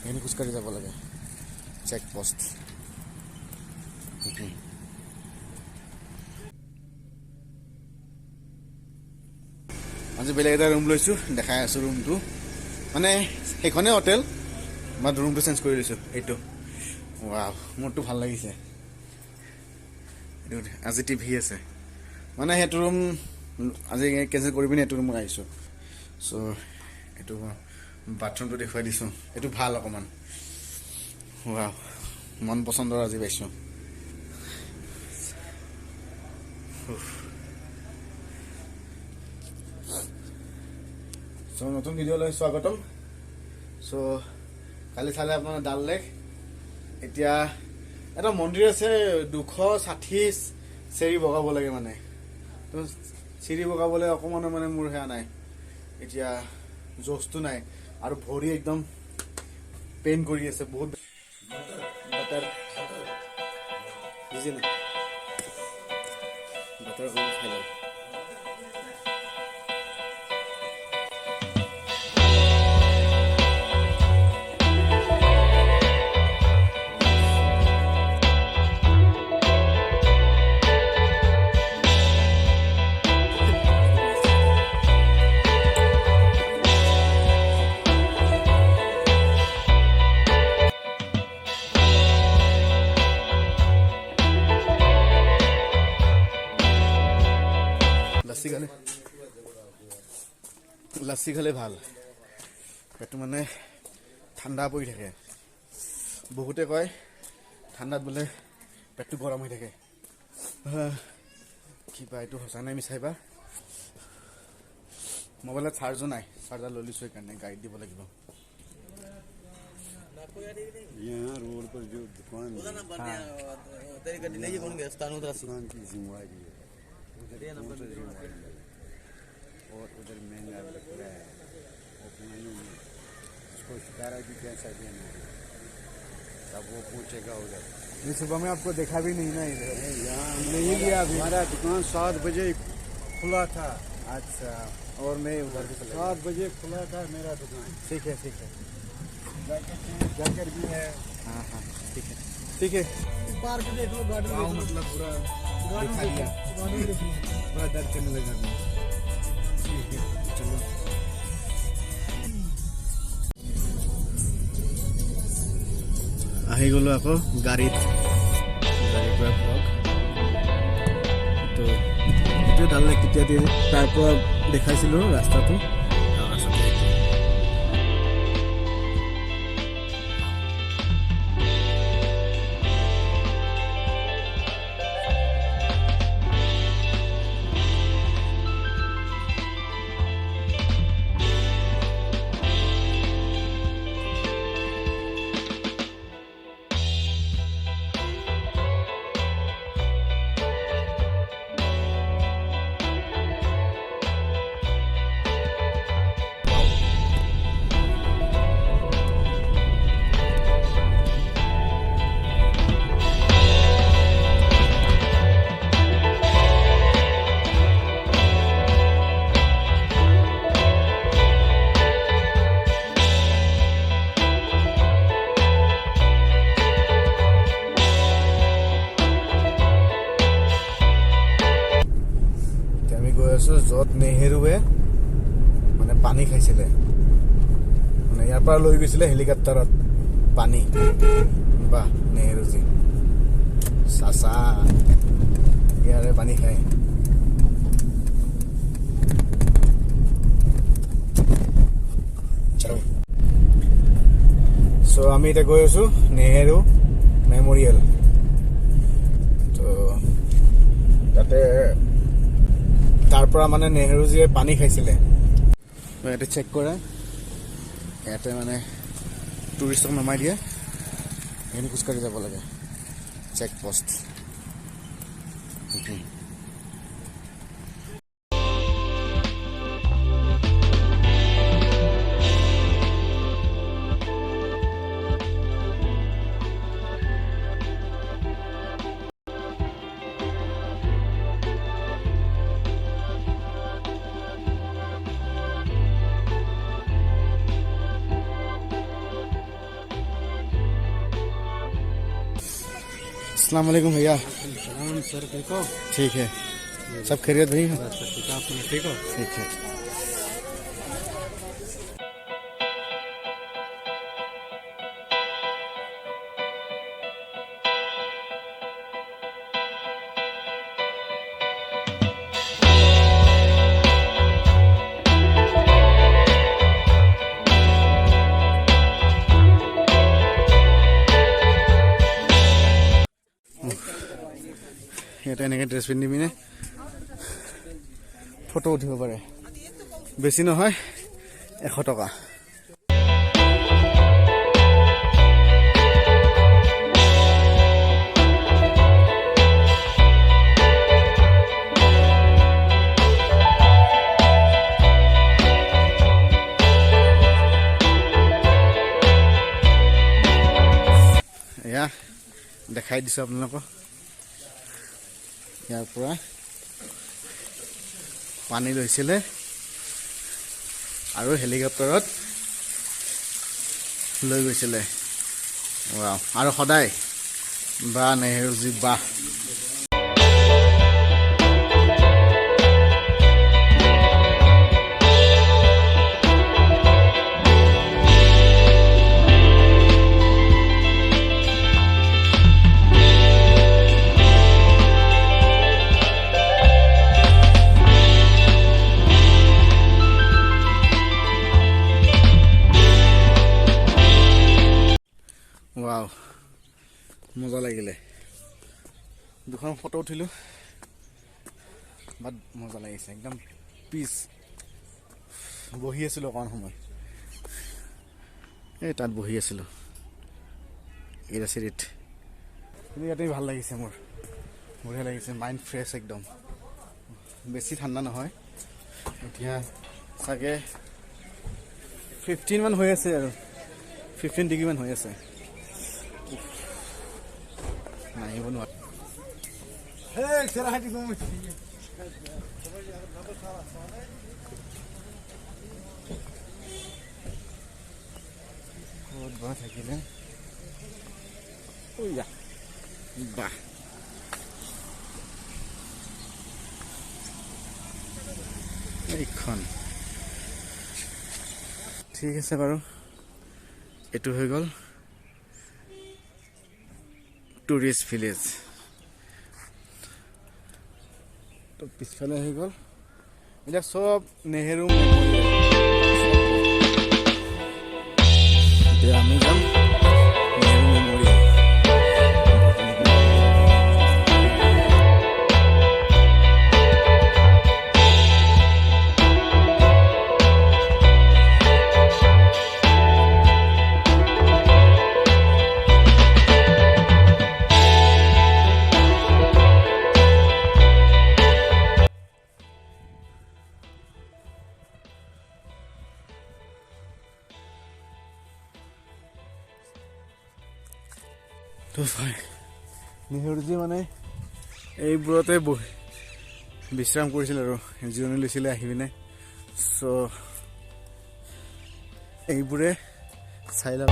এইখিনি খোজকাঢ়ি যাব লাগে চেক পোষ্ট। আজি বেলেগ এটা ৰুম লৈছোঁ, দেখাই আছোঁ ৰুমটো। মানে সেইখনেই হোটেল, মই ৰুমটো চেঞ্জ কৰি লৈছোঁ। এইটো ৱাও, মোৰতো ভাল লাগিছে। এইটো আজি টিভি আছে, মানে সেইটো ৰুম আজি কেঞ্চেল কৰি পিনে এইটো ৰুমত আহিছোঁ। চ' এইটো বাথৰুমটো দেখুৱাই দিছোঁ। এইটো ভাল অকণমান, ৱাও, মন পচন্দৰ আজি পাইছোঁ। চ' নতুন ভিডিঅ'লৈ স্বাগতম। চ' কালি চালে আপোনাৰ ডাল লেক। এতিয়া এটা মন্দিৰ আছে, 260 চিৰি বগাব লাগে। মানে তো চিৰি বগাবলৈ অকণমানো মানে মোৰ সেয়া নাই, এতিয়া জোচটো নাই, আৰু ভৰি একদম পেইন কৰি আছে বহুত। বাটাৰ বুজি নাই, বাটাৰ খাই লওঁ। লাচ্ছি খালে ভাল, পেটটো মানে ঠাণ্ডা পৰি থাকে। বহুতে কয় ঠাণ্ডাত বোলে পেটটো গৰম হৈ থাকে। কিবা এইটো সঁচা নাই মিছাই বা। মোবাইলত চাৰ্জো নাই, চাৰ্জাৰ লৈ লৈছোঁ, সেইকাৰণে গাড়ীত দিব লাগিব। यहाँ रोड पर जो दुकान है, तेरी गड्डी नहीं कौन गया स्थान उधर से दुकान की जिम्मेवारी है, उधर ये नंबर जिम्मेवारी है। और उधर महंगा लग रहा है, उसको शिकारा की कैसा देना है, अब वो पूछेगा उधर। ये सुबह में आपको देखा भी नहीं ना इधर, यहाँ नहीं लिया। हमारा दुकान 7 बजे खुला था। अच्छा, और मैं उधर भी 7 बजे खुला था मेरा दुकान। ठीक है, ठीक है, जैकेट भी है। हाँ हाँ, ठीक है, ठीक है। पार्क देख लो, गार्डन गाँव मतलब पूरा दिखा दिया, पूरा दर्द करने लगा। ठीक है, चलो। আহি গ'লো আকৌ গাড়ীৰ পৰা ব্লগ। তো এইটোৱে ভাল লাগে, তেতিয়া তাৰ পৰা দেখাইছিলোঁ ৰাস্তাটো। য'ত নেহেৰুৱে মানে পানী খাইছিলে, মানে ইয়াৰ পৰা লৈ গৈছিলে হেলিকপ্টাৰত পানী। বা নেহেৰুজী চাচা ইয়াৰে পানী খায়। চ' আমি এতিয়া গৈ আছোঁ নেহেৰু মেমৰিয়েল। তো তাতে তাৰ পৰা মানে নেহেৰুজীয়ে পানী খাইছিলে। ইয়াতে চেক কৰে, ইয়াতে মানে টুৰিষ্টক নমাই দিয়ে। এইখিনি খোজকাঢ়ি যাব লাগে চেক পোষ্ট। अस्सलाम वालेकुम भैया। सलाम सर, ठीक हो? ठीक है, सब खैरियत भाई? बस ठीक है, आप ठीक हो? ठीक है। ইয়াতে এনেকৈ ড্ৰেছ পিন্ধি পিনে ফটো উঠিব পাৰে, বেছি নহয় 100 টকা। এয়া দেখাই দিছোঁ আপোনালোকক, ইয়াৰ পৰা পানী লৈছিলে আৰু হেলিকপ্টাৰত লৈ গৈছিলে। ৱাও, আৰু সদায় বা নেহেৰুজী বাহ। ৱাও, মজা লাগিলে। দুখন ফটো উঠিলোঁ, বাট মজা লাগিছে, একদম পিচ। বহি আছিলোঁ অকণ সময়, এই তাত বহি আছিলোঁ এইটা চিৰিত। কিন্তু ইয়াতে ভাল লাগিছে, মোৰ বঢ়িয়া লাগিছে, মাইণ্ড ফ্ৰেছ একদম। বেছি ঠাণ্ডা নহয়, এতিয়া চাগে 15 মান হৈ আছে, আৰু 15 ডিগ্ৰী মান হৈ আছে। নাহিব নোৱাৰে। ক'ত বা থাকিলে বাহ। এইখন ঠিক আছে বাৰু, এইটো হৈ গ'ল টুৰিষ্ট ভিলেজ। তো পিছফালে হৈ গ'ল এতিয়া চব নেহেৰু মেমৰিয়েল। এতিয়া আমি যাম নেহেৰু মেমৰিয়েল। তো নেহেৰুজী মানে এইবোৰতে বহি বিশ্ৰাম কৰিছিল আৰু জিৰণি লৈছিলে আহি পিনে। চ' এইবোৰে চাই ল'ব।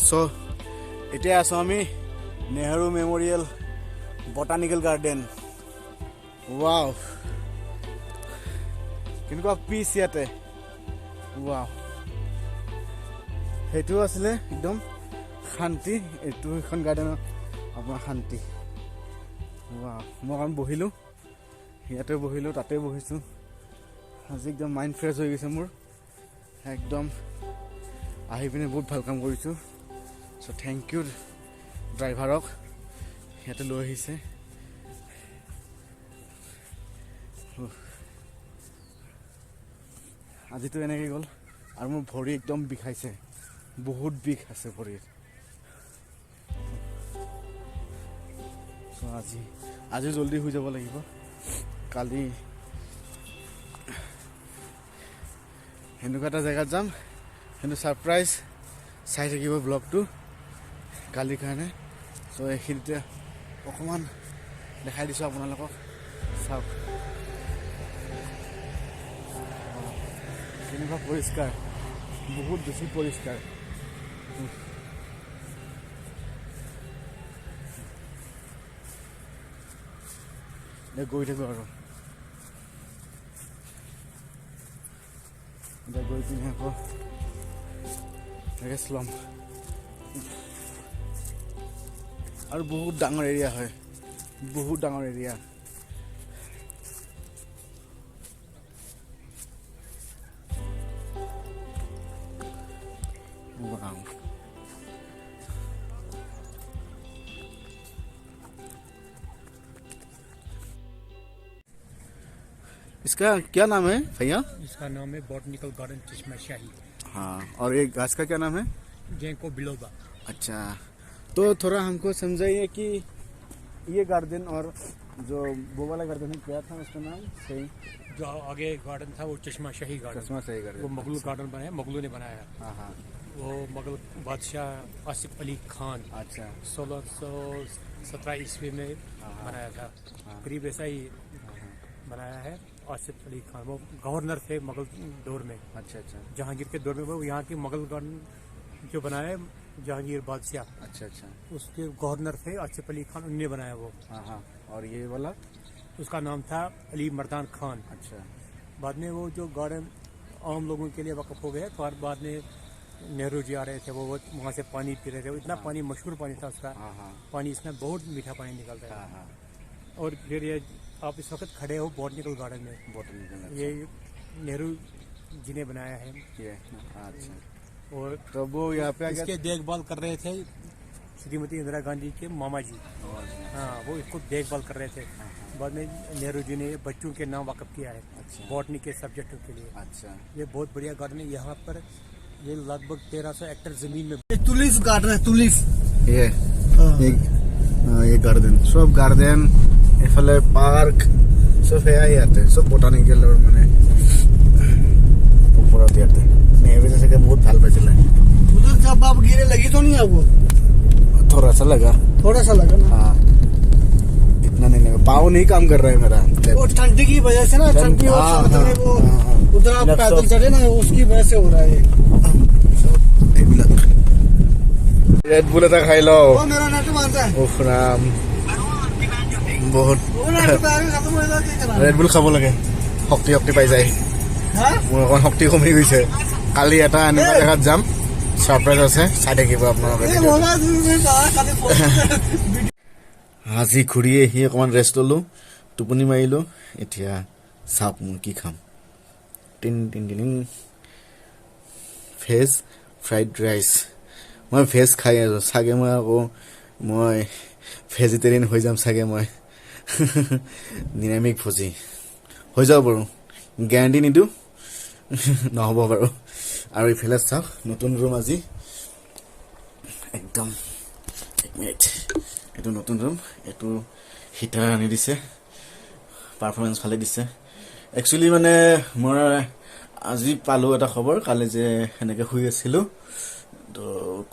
চ' এতিয়া আছোঁ আমি Nehru memorial botanical garden. Wow, কেনেকুৱা পিচ ইয়াতে। ৱাও, সেইটো আছিলে একদম শান্তি, এইটো এখন গাৰ্ডেনৰ আপোনাৰ শান্তি। ৱাও, মই অকণ বহিলোঁ, ইয়াতে বহিলোঁ, তাতে বহিছোঁ। আজি একদম মাইণ্ড ফ্ৰেছ হৈ গৈছে মোৰ, একদম আহি পিনে বহুত ভাল কাম কৰিছোঁ। চ' থেংক ইউ ড্ৰাইভাৰক, ইয়াতে লৈ আহিছে। আজিতো এনেকৈ গ'ল, আৰু মোৰ ভৰি একদম বিষাইছে, বহুত বিষ আছে ভৰিৰ। চ' আজি জল্দি শুই যাব লাগিব। কালি সেনেকুৱা এটা জেগাত যাম কিন্তু ছাৰপ্ৰাইজ চাই থাকিব ব্লগটো কালিৰ কাৰণে চ' এইখিনিতে অকণমান দেখাই দিছোঁ আপোনালোকক চাওক কেনেকুৱা পৰিষ্কাৰ বহুত বেছি পৰিষ্কাৰ গৈ থাকোঁ আৰু এতিয়া গৈ পিনে আকৌ ৰেষ্ট ল'ম আৰু বহুত ডাঙৰ এৰিয়া হয় বহুত ডাঙৰ এৰিয়া इसका क्या नाम है भैया इसका नाम है बॉटनिकल गार्डन चश्मा शाही हाँ और ये घास का क्या नाम है जैको बिलोबा अच्छा तो थोड़ा हमको समझाइए कि ये गार्डन और जो वो वाला गार्डन है क्या था उसका नाम सही जो आगे गार्डन था वो चश्मा शाही गार्डन चश्मा सही गार्डन वो मुगल गार्डन बनाया मुगलों ने बनाया हाँ हाँ वो मुगल बादशाह आसिफ अली खान अच्छा 1617 ईस्वी में बनाया था करीब ऐसा ही बनाया है आसिफ अली खान वो गवर्नर थे मुगल दौर में अच्छा अच्छा जहांगीर के दौर में वो यहाँ की मुगल गार्डन जो बनाया जहांगीर बादशाह अच्छा अच्छा उसके गवर्नर थे आसिफ अली खान उनने बनाया वो हाँ हाँ और ये वाला उसका नाम था अली मर्दान खान अच्छा बाद में वो जो गार्डन आम लोगों के लिए वक़्फ़ हो गया तो बाद में नेहरू जी आ रहे थे वो वहाँ से पानी पी रहे थे इतना पानी मशहूर पानी था उसका हाँ हाँ पानी इसमें बहुत मीठा पानी निकलता है हाँ हाँ और फिर ये आप इस वक्त खड़े हो बॉटनिकल गार्डन में बोटनिकल ये नेहरू जी ने बनाया है ये अच्छा और तो वो यहाँ पे आ इसके देखभाल कर रहे थे श्रीमती इंदिरा गांधी के मामा जी हाँ वो इसको देखभाल कर रहे थे बाद में नेहरू जी ने बच्चों के नाम वाकफ किया है बॉटनी के सब्जेक्टों के लिए अच्छा ये बहुत बढ़िया गार्डन है यहाँ पर ये लगभग 1300 हेक्टेयर जमीन में टुलिप गार्डन है टुलिप ये ये गार्डन सब गार्डन এফালে পার্ক সব সেয়াই ইয়াতে সব বটানিকেলৰ মানে ওপৰত ইয়াতে নেহেবে চাগে বহুত ভাল পাইছিলে उधर जब आप गिरे लगी तो नहीं है वो थोड़ा सा लगा थोड़ा सा लगा ना हाँ इतना नहीं लगा पाँव नहीं काम कर रहा है मेरा वो ठंडी की वजह से ना ठंडी और हाँ, साथ में वो हाँ, हाँ। उधर आप पैदल चले ना उसकी वजह से हो रहा है এইবিলাক ৰেড বুল এটা খাই লও वो मेरा नेट मानता है উফ ৰাম বহুত वो नेट पे आगे खत्म हो जाता है क्या ৰেড বুল খাব লাগে শক্তি শক্তি পাই যায় हाँ মোৰ অকণ শক্তি কমি গৈছে কালি এটা এনেকুৱা জেগাত যাম ছাৰপ্ৰাইজ আছে চাই থাকিব আপোনালোকে ये होगा तुमने कहा खाली আজি ঘূৰি আহি অকণমান ৰেষ্ট ল'লোঁ টোপনি মাৰিলোঁ এতিয়া চাওক মই কি খাম tin tin tin veg fried rice মই ভেজ খাই আছোঁ চাগে মই আকৌ মই ভেজিটেৰিয়ান হৈ যাম চাগে মই নিৰামিষ ভোজী হৈ যাব বাৰু গেৰাণ্টি নিদিওঁ নহ'ব বাৰু আৰু ইফালে চাওক নতুন ৰুম আজি একদম এক মিনিট এইটো নতুন ৰুম এইটো হিটাৰ আনি দিছে পাৰফৰ্মেঞ্চ ভালে দিছে একচুৱেলি মানে মই আজি পালোঁ এটা খবৰ কালি যে সেনেকৈ শুই আছিলোঁ তো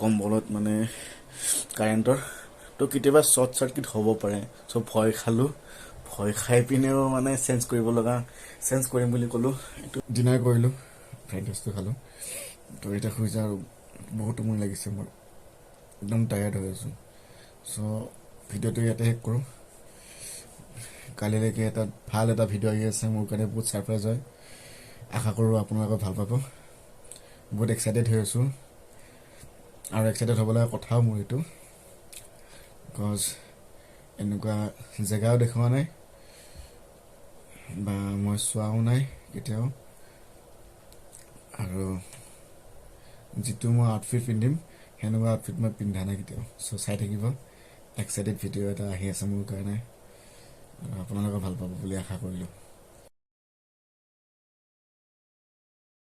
কম্বলত মানে কাৰেণ্টৰ তো কেতিয়াবা শ্বৰ্ট চাৰ্কিট হ'ব পাৰে চ' ভয় খালোঁ ভয় খাই পিনেও মানে চেঞ্জ কৰিম বুলি ক'লোঁ এইটো ডিনাৰ কৰিলোঁ ফ্ৰাইড ৰাইচটো খালোঁ তো এতিয়া শুই যাওঁ আৰু বহুত টোপনি লাগিছে মোৰ একদম টায়াৰ্ড হৈ আছোঁ চ' ভিডিঅ'টো ইয়াতে শেষ কৰোঁ কালিলৈকে এটা ভাল এটা ভিডিঅ' আহি আছে মোৰ কাৰণে বহুত ছাৰপ্ৰাইজ হয় আশা কৰোঁ আপোনালোকে ভাল পাব বহুত এক্সাইটেড হৈ আছোঁ আৰু এক্সাইটেড হ'ব লগা কথাও মোৰ এইটো বিকজ এনেকুৱা জেগাও দেখুওৱা নাই বা মই চোৱাও নাই কেতিয়াও আৰু যিটো মই আউটফিট পিন্ধিম সেনেকুৱা আউটফিট মই পিন্ধা নাই কেতিয়াও চ' চাই থাকিব এক্সাইটেড ভিডিঅ' এটা আহি আছে মোৰ কাৰণে আৰু আপোনালোকে ভাল পাব বুলি আশা কৰিলোঁ